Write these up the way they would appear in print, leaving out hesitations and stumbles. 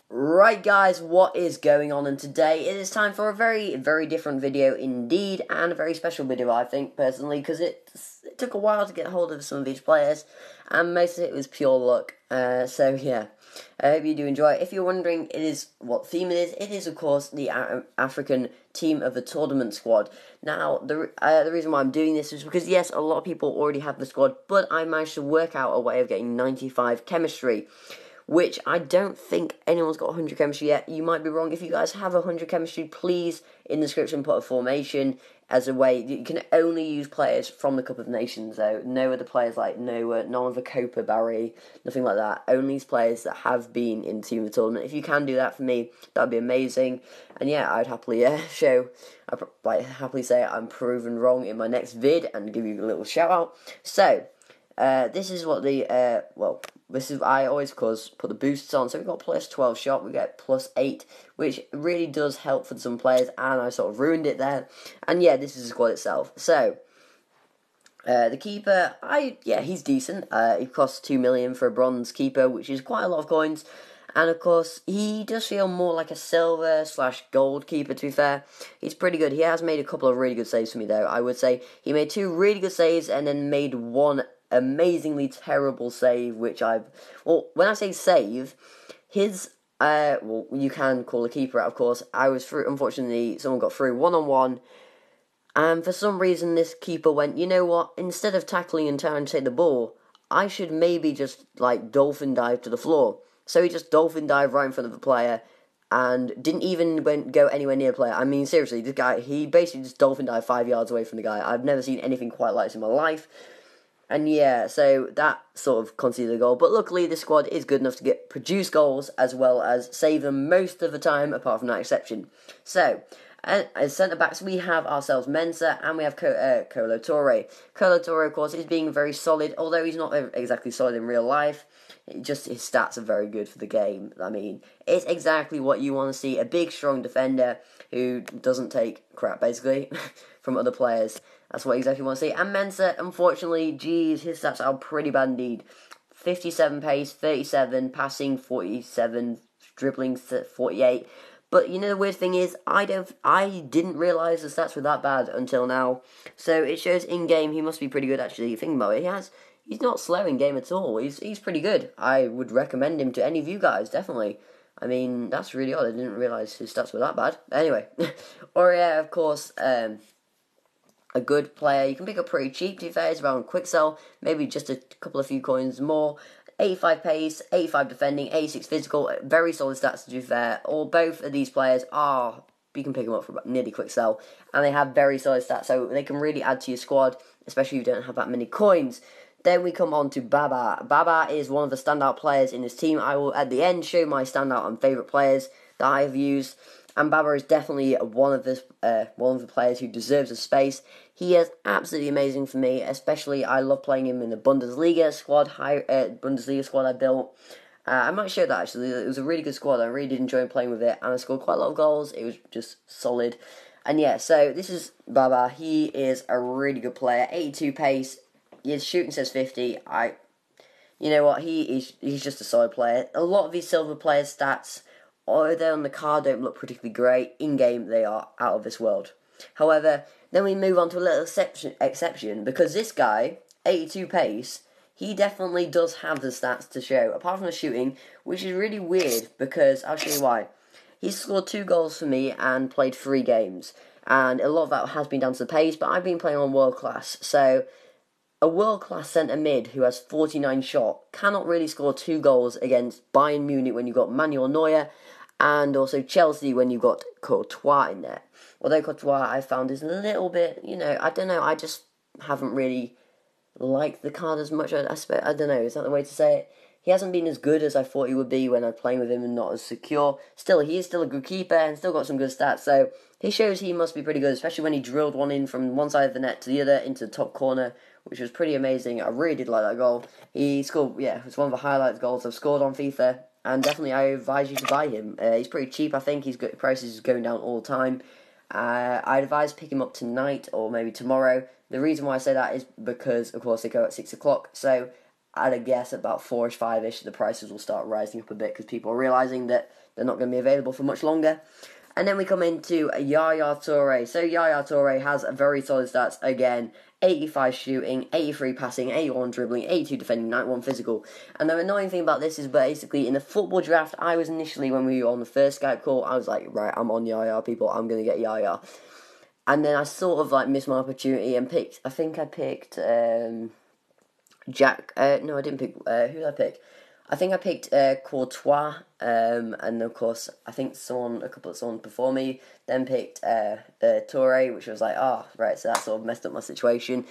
Right guys, what is going on? And today it is time for a very, very different video indeed, and a very special video I think personally, because it took a while to get hold of some of these players, and most of it was pure luck. So yeah, I hope you do enjoy it. If you're wondering what theme it is of course the African team of the tournament squad. Now the reason why I'm doing this is because yes, a lot of people already have the squad, but I managed to work out a way of getting 95 chemistry, which I don't think anyone's got 100 chemistry yet. You might be wrong. If you guys have 100 chemistry, please, in the description, put a formation as a way. You can only use players from the Cup of Nations, though. No other players, like none of the Copa, Barry, nothing like that. Only players that have been in the team of the tournament. If you can do that for me, that'd be amazing. And yeah, I'd happily happily say I'm proven wrong in my next vid and give you a little shout out. So, this is what I always put the boosts on. So we've got plus 12 shot, we get plus 8, which really does help for some players, and I sort of ruined it there. And yeah, this is the squad itself. So, the keeper, he's decent. He costs 2 million for a bronze keeper, which is quite a lot of coins. And of course, he does feel more like a silver/gold keeper, to be fair. He's pretty good. He has made a couple of really good saves for me, though. I would say he made 2 really good saves and then made 1 amazingly terrible save, when I say save, his, you can call the keeper out, of course. I was through, unfortunately, someone got through 1-on-1, and for some reason this keeper went, you know what, instead of tackling and trying to take the ball, I should maybe just, dolphin dive to the floor. So he just dolphin dived right in front of the player, and didn't even go anywhere near the player. I mean, seriously, this guy, he basically just dolphin dived 5 yards away from the guy. I've never seen anything quite like this in my life. And yeah, so that sort of conceded a goal. But luckily, this squad is good enough to produce goals as well as save them most of the time, apart from that exception. So, as centre-backs, we have ourselves Mensah and we have Kolo Touré. Kolo Touré, of course, is being very solid, although he's not exactly solid in real life. Just his stats are very good for the game. I mean, it's exactly what you want to see. A big, strong defender who doesn't take crap, basically, from other players. That's what exactly you want to see. And Mensah, unfortunately, his stats are pretty bad indeed. 57 pace, 37 passing, 47 dribbling, 48. But you know the weird thing is, I didn't realise the stats were that bad until now. So it shows in game he must be pretty good actually. Thinking about it, he's not slow in game at all. He's pretty good. I would recommend him to any of you guys, definitely. I mean, that's really odd. I didn't realise his stats were that bad. Anyway, Aurier, of course, a good player. You can pick up pretty cheap, to be fair. It's around quick sell, maybe just a couple of few coins more. 85 pace, 85 defending, 86 physical, very solid stats, to be fair. Both of these players you can pick them up for nearly quick sell, and they have very solid stats, so they can really add to your squad, especially if you don't have that many coins. Then we come on to Baba. Baba is one of the standout players in this team. I will, at the end, show my standout and favourite players that I have used. And Baba is definitely one of the players who deserves a space. He is absolutely amazing for me, especially I love playing him in the Bundesliga squad I built. I might show that actually. It was a really good squad. I really did enjoy playing with it, and I scored quite a lot of goals. It was just solid. And yeah, so this is Baba. He is a really good player. 82 pace. His shooting says 50. You know what? He's just a solid player. A lot of these silver players' stats, although on the card don't look particularly great, in-game they are out of this world. However, then we move on to a little exception, because this guy, 82 pace, he definitely does have the stats to show, apart from the shooting, which is really weird, because I'll show you why. He's scored 2 goals for me and played 3 games, and a lot of that has been down to the pace, but I've been playing on world class, so a world-class centre mid who has 49 shot cannot really score 2 goals against Bayern Munich when you've got Manuel Neuer, and also Chelsea when you've got Courtois in there. Although Courtois I found is a little bit, I don't know, I just haven't really liked the card as much. I don't know, is that the way to say it? He hasn't been as good as I thought he would be when I was playing with him, and not as secure. Still, he is still a good keeper and still got some good stats, so he shows he must be pretty good, especially when he drilled one in from one side of the net to the other into the top corner, which was pretty amazing. I really did like that goal. He scored, it was one of the highlight goals I've scored on FIFA, and definitely I advise you to buy him. He's pretty cheap, I think. His prices is going down all the time. I'd advise pick him up tonight or maybe tomorrow. The reason why I say that is because, of course, they go at 6 o'clock, so I'd guess about 4-ish, 5-ish, the prices will start rising up a bit because people are realising that they're not going to be available for much longer. And then we come into Yaya Toure. So Yaya Toure has a very solid stats again. 85 shooting, 83 passing, 81 dribbling, 82 defending, 91 physical. And the annoying thing about this is basically in the football draft, I was initially, when we were on the first Skype call, I was like, right, I'm on Yaya, people, I'm going to get Yaya. And then I sort of like missed my opportunity and picked, I think I picked Jack, no I didn't pick, who did I pick? I think I picked Courtois, and of course, I think a couple of someone before me then picked Toure, which was like, right, so that sort of messed up my situation.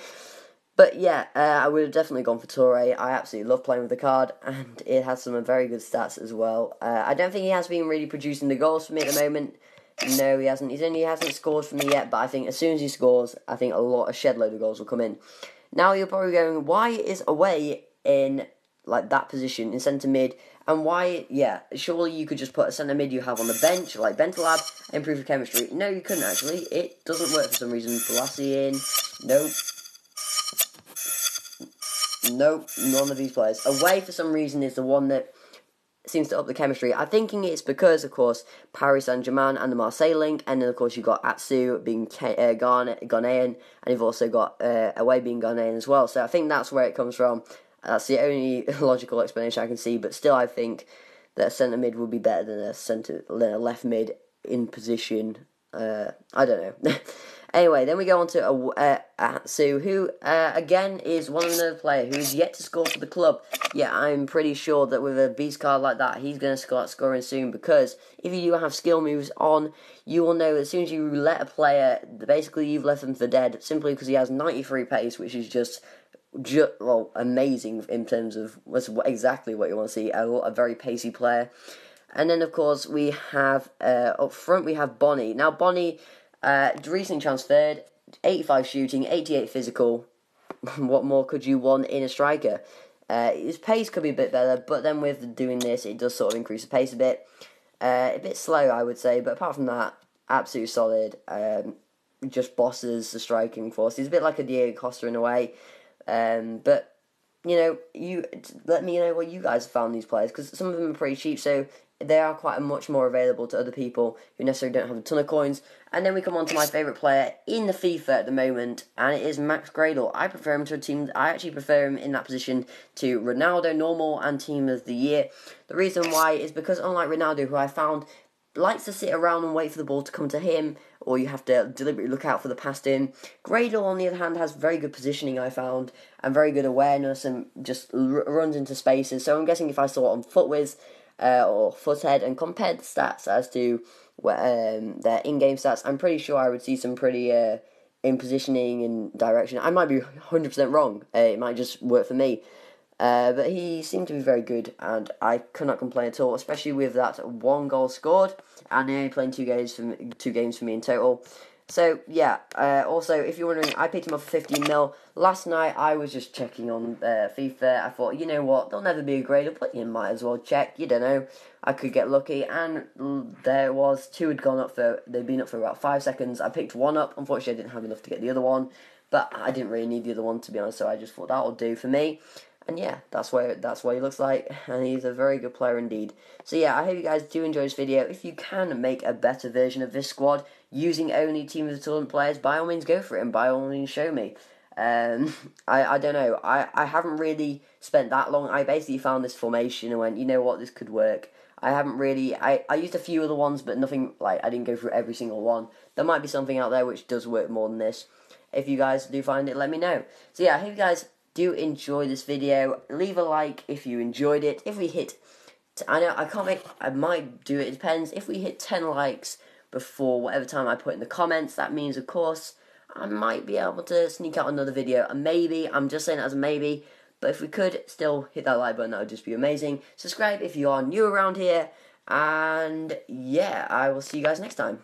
But yeah, I would have definitely gone for Toure. I absolutely love playing with the card, and it has some very good stats as well. I don't think he has been really producing the goals for me at the moment. No, he hasn't. He hasn't scored for me yet, but I think as soon as he scores, I think a shed load of goals will come in. Now you're probably going, why is Away in like that position in centre mid, and why, surely you could just put a centre mid you have on the bench, like Bentalab, and improve your chemistry. No, you couldn't actually. It doesn't work for some reason. Blassie in. Nope, none of these players. Away for some reason is the one that seems to up the chemistry. I'm thinking it's because, of course, Paris Saint-Germain and the Marseille link, and then, of course, you've got Atsu being Ghanaian, and you've also got Away being Ghanaian as well. So I think that's where it comes from. That's the only logical explanation I can see, but still I think that a centre mid would be better than a left mid in position. I don't know. Anyway, then we go on to Atsu, who, again, is one other player who is yet to score for the club. Yeah, I'm pretty sure that with a beast card like that, he's going to start scoring soon, because if you do have skill moves on, you will know as soon as you let a player, basically you've left them for dead, simply because he has 93 pace, which is just amazing in terms of exactly what you want to see, a very pacey player. And then, of course, we have, up front, we have Bonnie. Now, Bonnie, recently transferred, 85 shooting, 88 physical. What more could you want in a striker? His pace could be a bit better, but then with doing this, it does sort of increase the pace a bit. A bit slow, I would say, but apart from that, absolutely solid. Just bosses the striking force. He's a bit like a Diego Costa in a way. But, you let me know what you guys have found these players, because some of them are pretty cheap, so they are quite much more available to other people who necessarily don't have a ton of coins. And then we come on to my favourite player in the FIFA at the moment, and it is Max Gradle. I prefer him to a team. I actually prefer him in that position to Ronaldo, normal, and team of the year. The reason why is because, unlike Ronaldo, who I found likes to sit around and wait for the ball to come to him, or you have to deliberately look out for the pass in. Gradle, on the other hand, has very good positioning, I found, and very good awareness, and just runs into spaces. So I'm guessing if I saw it on Footwiz or Foothead and compared the stats as to their in-game stats, I'm pretty sure I would see some pretty in positioning and direction. I might be 100% wrong. It might just work for me. But he seemed to be very good, and I could not complain at all, especially with that 1 goal scored, and only playing 2 games for me in total. So, yeah, also, if you're wondering, I picked him up for 15 mil. Last night, I was just checking on FIFA. I thought, you know what, there'll never be a grader, but you might as well check. You don't know. I could get lucky, and there was 2 had gone up they'd been up for about 5 seconds. I picked 1 up. Unfortunately, I didn't have enough to get the other one, but I didn't really need the other one, to be honest, so I just thought that'll do for me. And yeah, that's what he looks like, and he's a very good player indeed. So yeah, I hope you guys do enjoy this video. If you can make a better version of this squad using only Team of the Tournament players, by all means go for it, and by all means show me. I don't know, I haven't really spent that long. I basically found this formation and went, you know what, this could work. I haven't really, I used a few other ones, but nothing, like, I didn't go through every single one. There might be something out there which does work more than this. If you guys do find it, let me know. So yeah, I hope you guys do enjoy this video. Leave a like if you enjoyed it. If we hit, I might do it, it depends. If we hit 10 likes before whatever time I put in the comments, that means, of course, I might be able to sneak out another video. And maybe, I'm just saying it as a maybe, but if we could still hit that like button, that would just be amazing. Subscribe if you are new around here, and yeah, I will see you guys next time.